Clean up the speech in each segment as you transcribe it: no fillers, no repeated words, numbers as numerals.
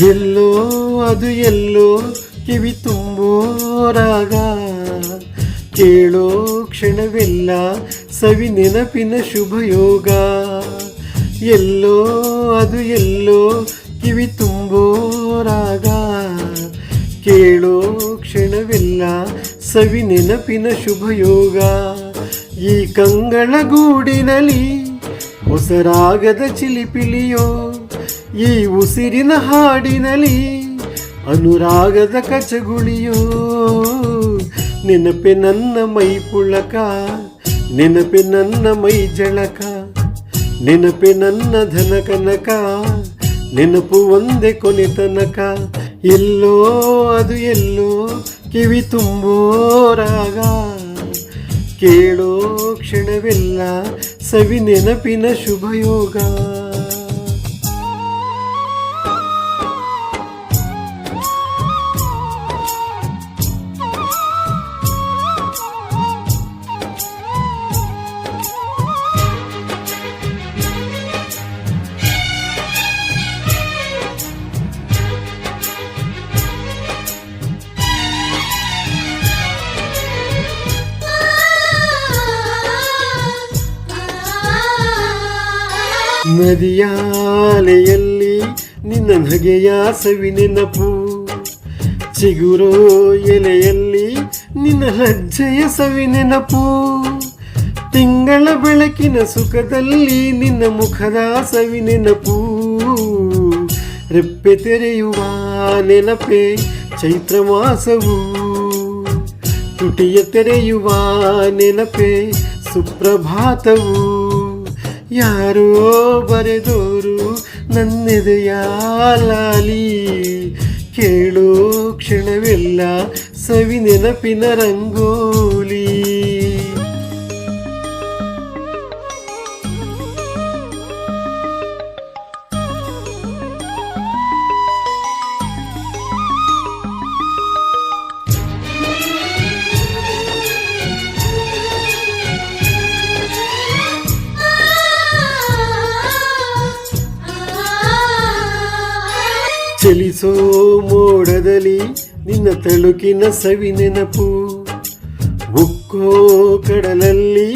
ಎಲ್ಲೋ ಅದು ಎಲ್ಲೋ ಕಿವಿ ತುಂಬೋ ರಾಗ, ಕೇಳೋ ಕ್ಷಣವೆಲ್ಲ ಸವಿ ನೆನಪಿನ ಶುಭಯೋಗ. ಎಲ್ಲೋ ಅದು ಎಲ್ಲೋ ಕಿವಿ ತುಂಬೋ ರಾಗ, ಕೇಳೋ ಕ್ಷಣವೆಲ್ಲ ಸವಿ ನೆನಪಿನ ಶುಭಯೋಗ. ಈ ಕಂಗಳ ಗೂಡಿನಲ್ಲಿ ಹೊಸ ರಾಗದ ಚಿಲಿಪಿಲಿಯೋ, ಈ ಉಸಿರಿನ ಹಾಡಿನಲ್ಲಿ ಅನುರಾಗದ ಕಚಗುಳಿಯೋ. ನೆನಪೆ ನನ್ನ ಮೈ ಪುಳಕ, ನೆನಪೆ ನನ್ನ ಮೈ ಜಳಕ, ನೆನಪೆ ನನ್ನ ಧನ ಕನಕ, ನೆನಪು ಒಂದೇ ಕೊನೆ ತನಕ. ಎಲ್ಲೋ ಅದು ಎಲ್ಲೋ ಕಿವಿ ತುಂಬೋ ರಾಗ, ಕೇಳೋ ಕ್ಷಣವೆಲ್ಲ ಸವಿ ನೆನಪಿನ ಶುಭಯೋಗ. ನದಿಯಾಲೆಯಲ್ಲಿ ನಿನ್ನ ನಗೆಯ ಸವಿ ನೆನಪು, ಚಿಗುರೋ ಎಲೆಯಲ್ಲಿ ನಿನ್ನ ಲಜ್ಜೆಯ ಸವಿ ನೆನಪು, ತಿಂಗಳ ಬೆಳಕಿನ ಸುಖದಲ್ಲಿ ನಿನ್ನ ಮುಖದ ಸವಿ ನೆನಪು. ರೆಪ್ಪೆ ತೆರೆಯುವ ನೆನಪೇ ಚೈತ್ರ ಮಾಸವು, ತುಟಿಯ ತೆರೆಯುವ ನೆನಪೇ ಸುಪ್ರಭಾತವು. ಯಾರೋ ಬರೆದೋರು ನನ್ನೆದೆಯ ಲಾಲಿ, ಕೇಳೋ ಕ್ಷಣವೆಲ್ಲ ಸವಿ ನೆನಪಿನ ರಂಗೋಲಿ. ಚಲಿಸೋ ಮೋಡದಲ್ಲಿ ನಿನ್ನ ತಳುಕಿನ ಸವಿ ನೆನಪು, ಉಕ್ಕೋ ಕಡಲಲ್ಲಿ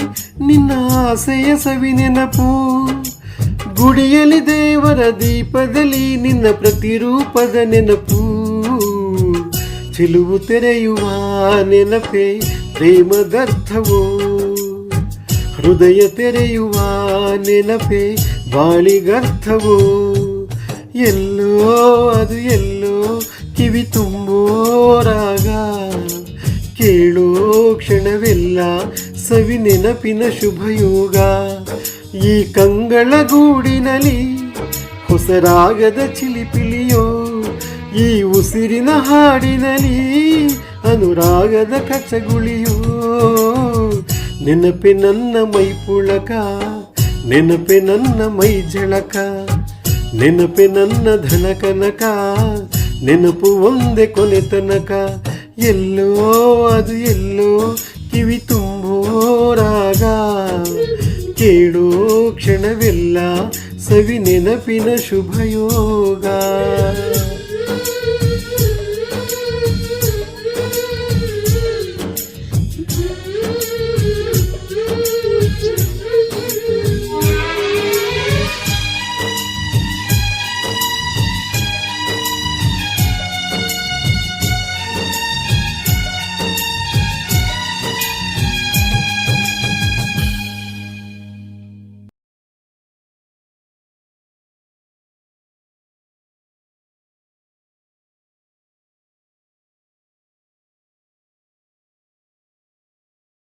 ನಿನ್ನ ಆಸೆಯ ಸವಿ ನೆನಪು, ಗುಡಿಯಲ್ಲಿ ದೇವರ ದೀಪದಲ್ಲಿ ನಿನ್ನ ಪ್ರತಿರೂಪದ ನೆನಪು. ಚೆಲುವು ತೆರೆಯುವ ನೆನಪೇ ಪ್ರೇಮದರ್ಥವೋ, ಹೃದಯ ತೆರೆಯುವ ನೆನಪೇ ಬಾಳಿಗರ್ಥವೋ. ಎಲ್ಲೋ ಅದು ಎಲ್ಲೋ ಕಿವಿ ತುಂಬೋ ರಾಗ, ಕೇಳೋ ಕ್ಷಣವೆಲ್ಲ ಸವಿ ನೆನಪಿನ ಶುಭಯೋಗ. ಈ ಕಂಗಳ ಗೂಡಿನಲ್ಲಿ ಹೊಸ ರಾಗದ ಚಿಲಿಪಿಲಿಯೋ, ಈ ಉಸಿರಿನ ಹಾಡಿನಲ್ಲಿ ಅನುರಾಗದ ಕಚಗುಳಿಯೋ. ನೆನಪೆ ನನ್ನ ಮೈ ಪುಳಕ, ನೆನಪೆ ನನ್ನ ಮೈ ಜಳಕ, ನೆನಪೆ ನನ್ನ ಧನ ಕನಕ, ನೆನಪು ಒಂದೇ ಕೊನೆ ತನಕ. ಎಲ್ಲೋ ಅದು ಎಲ್ಲೋ ಕಿವಿ ತುಂಬೋ ರಾಗ, ಕೇಳೋ ಕ್ಷಣವೆಲ್ಲ ಸವಿ ನೆನಪಿನ ಶುಭಯೋಗ.